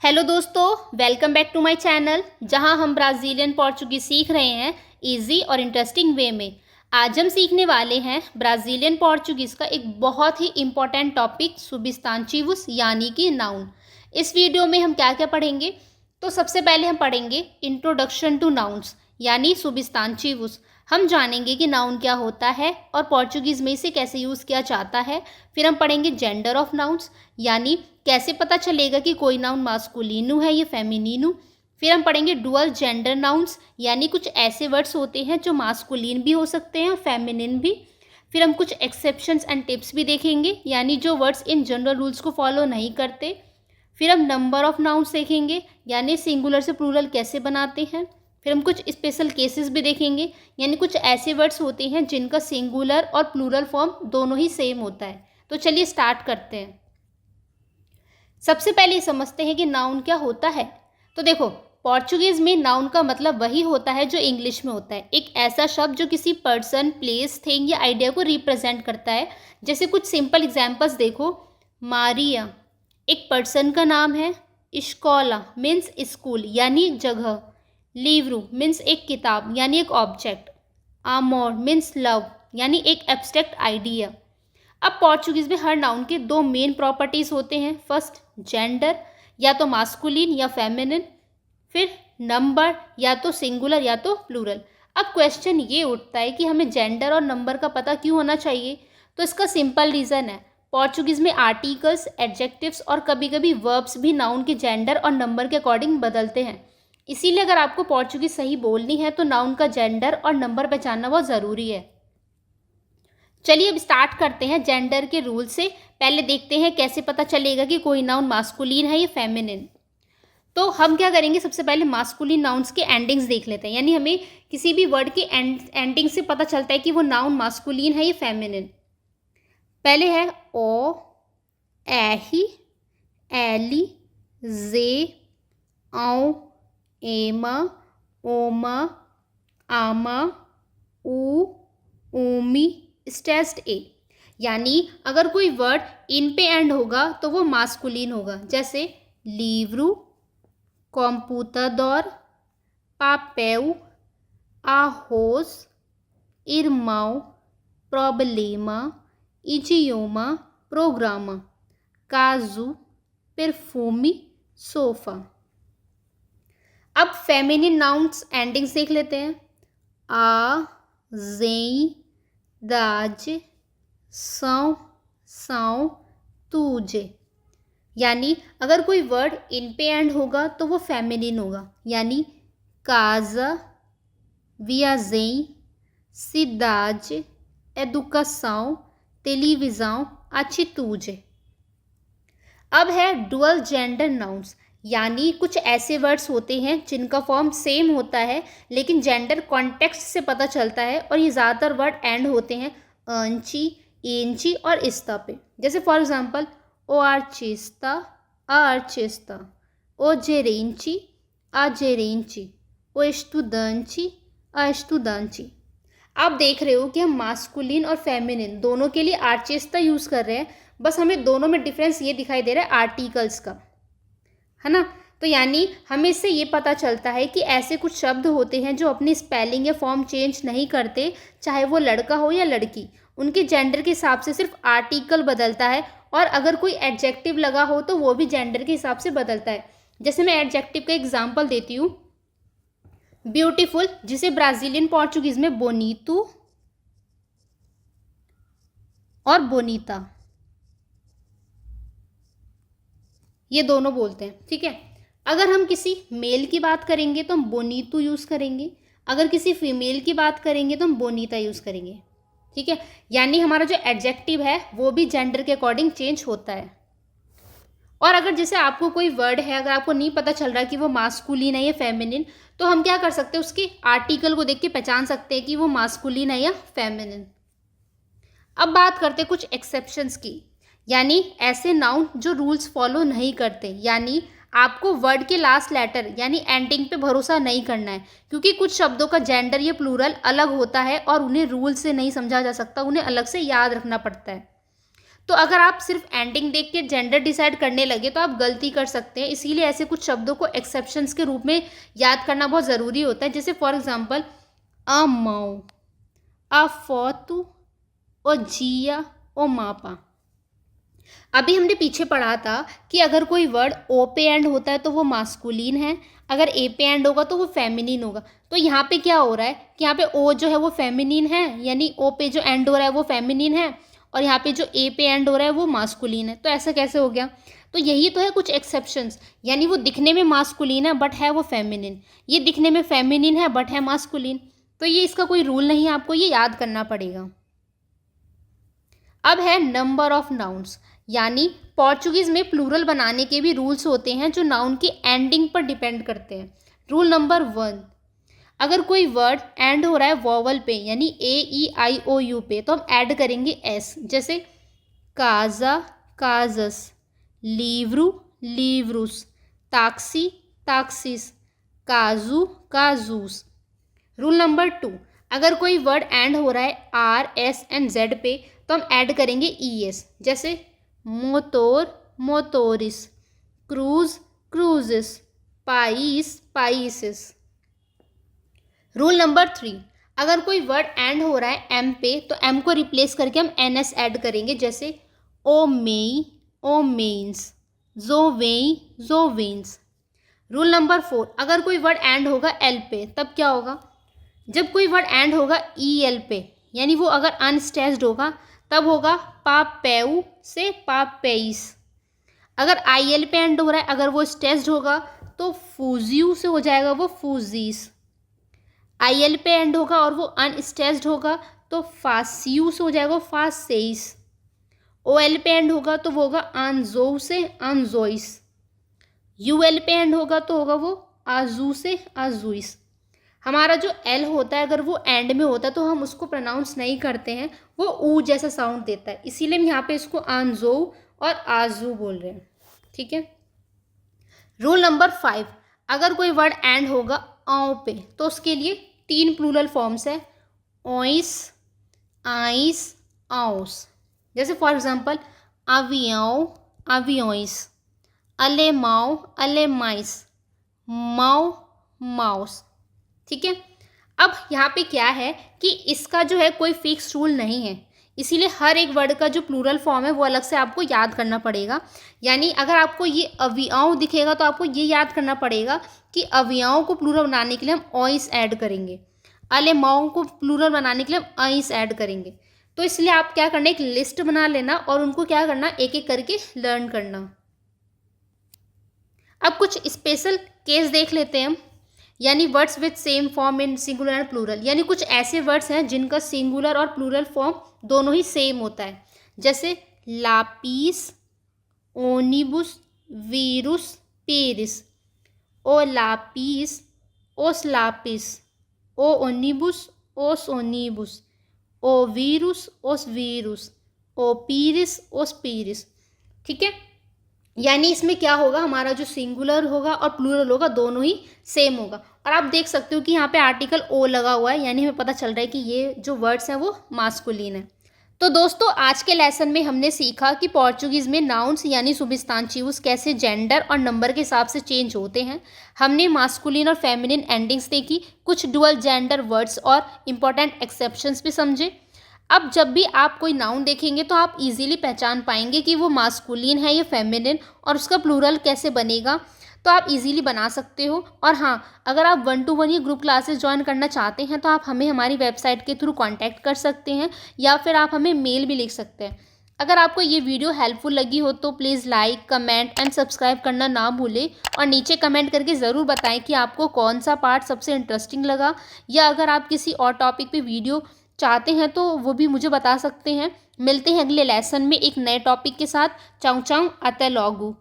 Hello दोस्तों, welcome back to my channel जहां हम ब्राज़ीलियन पोर्चुगीज़ सीख रहे हैं इजी और इंटरेस्टिंग वे में। आज हम सीखने वाले हैं ब्राज़ीलियन पोर्चुगीज़ का एक बहुत ही इम्पॉर्टेंट टॉपिक सुबिस्तांटिवुस यानी कि नाउन। इस वीडियो में हम क्या क्या पढ़ेंगे, तो सबसे पहले हम पढ़ेंगे इंट्रोडक्शन टू नाउन्स यानी सुबिस्तांटिवुस। हम जानेंगे कि नाउन क्या होता है और पोर्चुगीज़ में इसे कैसे यूज़ किया जाता है। फिर हम पढ़ेंगे जेंडर ऑफ नाउन्स यानी कैसे पता चलेगा कि कोई नाउन मास्कुलिनो है या फेमिनिनो। फिर हम पढ़ेंगे डुअल जेंडर नाउन्स यानी कुछ ऐसे वर्ड्स होते हैं जो मास्कुलिन भी हो सकते हैं और फेमिनिन भी। फिर हम कुछ एक्सेप्शंस एंड टिप्स भी देखेंगे यानी जो वर्ड्स इन जनरल रूल्स को फॉलो नहीं करते। फिर हम नंबर ऑफ नाउन्स देखेंगे यानी सिंगुलर से प्लूरल कैसे बनाते हैं। फिर हम कुछ स्पेशल केसेस भी देखेंगे यानी कुछ ऐसे वर्ड्स होते हैं जिनका सिंगुलर और प्लूरल फॉर्म दोनों ही सेम होता है। तो चलिए स्टार्ट करते हैं। सबसे पहले समझते हैं कि नाउन क्या होता है। तो देखो, पोर्चुगीज़ में नाउन का मतलब वही होता है जो इंग्लिश में होता है, एक ऐसा शब्द जो किसी पर्सन, प्लेस, थिंग या आइडिया को रिप्रेजेंट करता है। जैसे कुछ सिंपल एग्जांपल्स देखो, मारिया एक पर्सन का नाम है, स्कॉला मीन्स स्कूल यानी जगह, लिव्रू मीन्स एक किताब यानी एक ऑब्जेक्ट, आमोर मीन्स लव यानी एक एब्स्ट्रैक्ट आइडिया। अब पोर्चुगीज़ में हर नाउन के दो मेन प्रॉपर्टीज़ होते हैं। फर्स्ट जेंडर, या तो मास्कुलिन या फेमिनिन। फिर नंबर, या तो सिंगुलर या तो प्लूरल। अब क्वेश्चन ये उठता है कि हमें जेंडर और नंबर का पता क्यों होना चाहिए। तो इसका सिंपल रीज़न है, पोर्चुगीज़ में आर्टिकल्स, एडजेक्टिव्स और कभी कभी वर्ब्स भी नाउन के जेंडर और नंबर के अकॉर्डिंग बदलते हैं। इसीलिए अगर आपको पोर्चुगीज़ सही बोलनी है तो नाउन का जेंडर और नंबर पहचानना बहुत ज़रूरी है। चलिए अब स्टार्ट करते हैं जेंडर के रूल से। पहले देखते हैं कैसे पता चलेगा कि कोई नाउन मास्कुलिन है या फेमिनिन। तो हम क्या करेंगे, सबसे पहले मास्कुलिन नाउन्स के एंडिंग्स देख लेते हैं, यानी हमें किसी भी वर्ड के एंडिंग से पता चलता है कि वो नाउन मास्कुलिन है या फेमिनिन। पहले है ओ, एही, एली, जे, औ, एमा, ओमा, आमा, ऊ, ऊमी, स्टेस्ट ए। यानी अगर कोई वर्ड इन पे एंड होगा तो वो मास्कुलिन होगा। जैसे लीव्रू, कॉम्पूटाडोर, पापेउ, आहोस, इरमाउ, प्रॉब्लेमा, इजियोमा, प्रोग्रामा, काजू, परफ्यूमी, सोफा। अब फेमिनिन नाउन्स एंडिंग्स देख लेते हैं। आ, जेई, दाज, सौ, साउ, तूजे। यानी अगर कोई वर्ड इन पे एंड होगा तो वो फेमिनिन होगा, यानी काजा, वियाजेई, सिदाज, एदुकासाउ, टेलीविज़ाउ, अचितूजे। अब है डुअल जेंडर नाउन्स, यानी कुछ ऐसे वर्ड्स होते हैं जिनका फॉर्म सेम होता है लेकिन जेंडर कॉन्टेक्स्ट से पता चलता है, और ये ज़्यादातर वर्ड एंड होते हैं अंची, इंची और इस्ता पे। जैसे फॉर एग्जांपल ओ आर्चिस्ता, आ आर्चिस्ता, ओ जेरेंची, आ जेरेंची, ओ एस्टुदांची, आ एस्टुदांची। आप देख रहे हो कि हम मास्कुलिन और फेमिनिन दोनों के लिए आर्चिस्ता यूज़ कर रहे हैं, बस हमें दोनों में डिफरेंस ये दिखाई दे रहा है आर्टिकल्स का, है ना। तो यानी हमें इससे ये पता चलता है कि ऐसे कुछ शब्द होते हैं जो अपनी स्पेलिंग या फॉर्म चेंज नहीं करते, चाहे वो लड़का हो या लड़की, उनके जेंडर के हिसाब से सिर्फ आर्टिकल बदलता है, और अगर कोई एडजेक्टिव लगा हो तो वो भी जेंडर के हिसाब से बदलता है। जैसे मैं एडजेक्टिव का एग्जाम्पल देती हूँ, ब्यूटीफुल, जिसे ब्राज़ीलियन पोर्चुगीज में बोनीतू और बोनीता ये दोनों बोलते हैं, ठीक है। अगर हम किसी मेल की बात करेंगे तो हम बोनीतू यूज़ करेंगे, अगर किसी फीमेल की बात करेंगे तो हम बोनीता यूज़ करेंगे, ठीक है। यानी हमारा जो एडजेक्टिव है वो भी जेंडर के अकॉर्डिंग चेंज होता है। और अगर जैसे आपको कोई वर्ड है, अगर आपको नहीं पता चल रहा कि वो मास्कुलिन है या फेमिनिन, तो हम क्या कर सकते हैं, उसके आर्टिकल को देख के पहचान सकते हैं कि वो मास्कुलिन है या फेमिनिन। अब बात करते हैं कुछ एक्सेप्शंस की, यानी ऐसे नाउन जो रूल्स फॉलो नहीं करते। यानी आपको वर्ड के लास्ट लेटर यानी एंडिंग पे भरोसा नहीं करना है, क्योंकि कुछ शब्दों का जेंडर या प्लूरल अलग होता है और उन्हें रूल से नहीं समझा जा सकता, उन्हें अलग से याद रखना पड़ता है। तो अगर आप सिर्फ एंडिंग देख के जेंडर डिसाइड करने लगे तो आप गलती कर सकते हैं। इसीलिए ऐसे कुछ शब्दों को एक्सेप्शंस के रूप में याद करना बहुत ज़रूरी होता है। जैसे फॉर एग्जांपल अ माऊ, अ फोतु, ओ जिया, ओ मापा। अभी हमने पीछे पढ़ा था कि अगर कोई वर्ड ओ पे एंड होता है तो वो मास्कुलिन है, अगर ए पे एंड होगा तो वो फेमिनिन होगा। तो यहाँ पे क्या हो रहा है कि यहाँ पे ओ जो है वो फेमिनिन है, यानी ओ पे जो एंड हो रहा है वो फेमिनिन है, और यहाँ पे जो ए पे एंड हो रहा है वो मास्कुलिन है। तो ऐसा कैसे हो गया? तो यही तो है कुछ एक्सेप्शंस, यानी वो दिखने में मास्कुलिन है बट है वो फेमिनिन, ये दिखने में फेमिनिन है बट है मास्कुलिन। तो ये इसका कोई रूल नहीं है, आपको ये याद करना पड़ेगा। अब है नंबर ऑफ नाउन्स, यानी पोर्चुगीज़ में प्लूरल बनाने के भी रूल्स होते हैं जो नाउन की एंडिंग पर डिपेंड करते हैं। रूल नंबर 1, अगर कोई वर्ड एंड हो रहा है वोवल पे, यानी AEIOU पे, तो हम ऐड करेंगे एस। जैसे काजा, काजस, लीवरू, लीवरूस, ताक्सी, ताक्सिस, काजू, काजूस। रूल नंबर 2, अगर कोई वर्ड एंड हो रहा है R, S एंड Z पे, तो हम ऐड करेंगे ES। जैसे मोतोर, मोतोरिस, क्रूज, क्रूजिस, पाइस, पाइसिस। रूल नंबर 3, अगर कोई वर्ड एंड हो रहा है M पे, तो M को रिप्लेस करके हम NS ऐड करेंगे। जैसे ओ मेई, ओ मेन्स, जो वेई, जो वेन्स। रूल नंबर 4, अगर कोई वर्ड एंड होगा L पे, तब क्या होगा? जब कोई वर्ड एंड होगा EL पे, यानी वो अगर अनस्टेच्ड होगा, तब होगा पापेउ से पापेइस। अगर IL पे एंड हो रहा है, अगर वो स्टेच्ड होगा, तो फूजियू से हो जाएगा वो फूजीस। IL पे एंड होगा और वो अनस्टेच्ड होगा, तो फासियू से हो जाएगा फासेइस। OL पे एंड होगा तो वो होगा आनजो से आनजोइस। UL पे एंड होगा तो होगा वो आजू से आजुइस। हमारा जो L होता है, अगर वो एंड में होता है तो हम उसको प्रोनाउंस नहीं करते हैं, वो ऊ जैसा साउंड देता है, इसीलिए हम यहाँ पे इसको आनजो और आजू बोल रहे हैं। ठीक है। रूल नंबर 5, अगर कोई वर्ड एंड होगा औ पे, तो उसके लिए 3 प्लूरल फॉर्म्स है, ओइस, आइस, आउस। जैसे फॉर एग्जांपल अवियाओ, अवियोइस, अलेमाओ, अलेमाइस, माओ, माउस। ठीक है। अब यहाँ पे क्या है कि इसका जो है कोई फिक्स रूल नहीं है, इसीलिए हर एक वर्ड का जो प्लूरल फॉर्म है वो अलग से आपको याद करना पड़ेगा। यानी अगर आपको ये अवियाओं दिखेगा तो आपको ये याद करना पड़ेगा कि अवियाओं को प्लूरल बनाने के लिए हम ऑइस ऐड करेंगे, अलेमाओं को प्लूरल बनाने के लिए हम आइस ऐड करेंगे। तो इसलिए आप क्या करना, एक लिस्ट बना लेना और उनको क्या करना, एक एक करके लर्न करना। अब कुछ स्पेशल केस देख लेते हैं हम, यानी words with same form in singular and plural, यानी कुछ ऐसे वर्ड्स हैं जिनका सिंगुलर और प्लूरल फॉर्म दोनों ही सेम होता है। जैसे लापीस, ओनिबुस, वीरुस, पेरिस। ओ लापीस, ओस लापिस, ओ ओनिबुस, ओस ओनिबुस, ओ वीरुस, ओस वीरुस, ओ पीरिस, ओस पीरिस। ठीक है। यानी इसमें क्या होगा, हमारा जो सिंगुलर होगा और प्लूरल होगा दोनों ही सेम होगा। और आप देख सकते हो कि यहाँ पे आर्टिकल ओ लगा हुआ है, यानी हमें पता चल रहा है कि ये जो वर्ड्स हैं वो मास्कुलिन है। तो दोस्तों आज के लेसन में हमने सीखा कि पोर्चुगीज़ में नाउन्स यानी सुबिस्तांटिव्स कैसे जेंडर और नंबर के हिसाब से चेंज होते हैं। हमने मास्कुलिन और फेमिनिन एंडिंग्स देखी, कुछ डुअल जेंडर वर्ड्स और इम्पॉर्टेंट एक्सेप्शंस भी समझे। अब जब भी आप कोई नाउन देखेंगे तो आप इजीली पहचान पाएंगे कि वो मास्कुलिन है या फेमिनिन, और उसका प्लूरल कैसे बनेगा, तो आप इजीली बना सकते हो। और हाँ, अगर आप 1 to 1 या ग्रुप क्लासेस ज्वाइन करना चाहते हैं तो आप हमें हमारी वेबसाइट के थ्रू कांटेक्ट कर सकते हैं, या फिर आप हमें मेल भी लिख सकते हैं। अगर आपको ये वीडियो हेल्पफुल लगी हो तो please like, comment and subscribe करना ना भूलें, और नीचे कमेंट करके ज़रूर बताएं कि आपको कौन सा पार्ट सबसे इंटरेस्टिंग लगा, या अगर आप किसी और टॉपिक पे वीडियो चाहते हैं तो वो भी मुझे बता सकते हैं। मिलते हैं अगले लेसन में एक नए टॉपिक के साथ। चाऊ चाऊ अते लॉगू।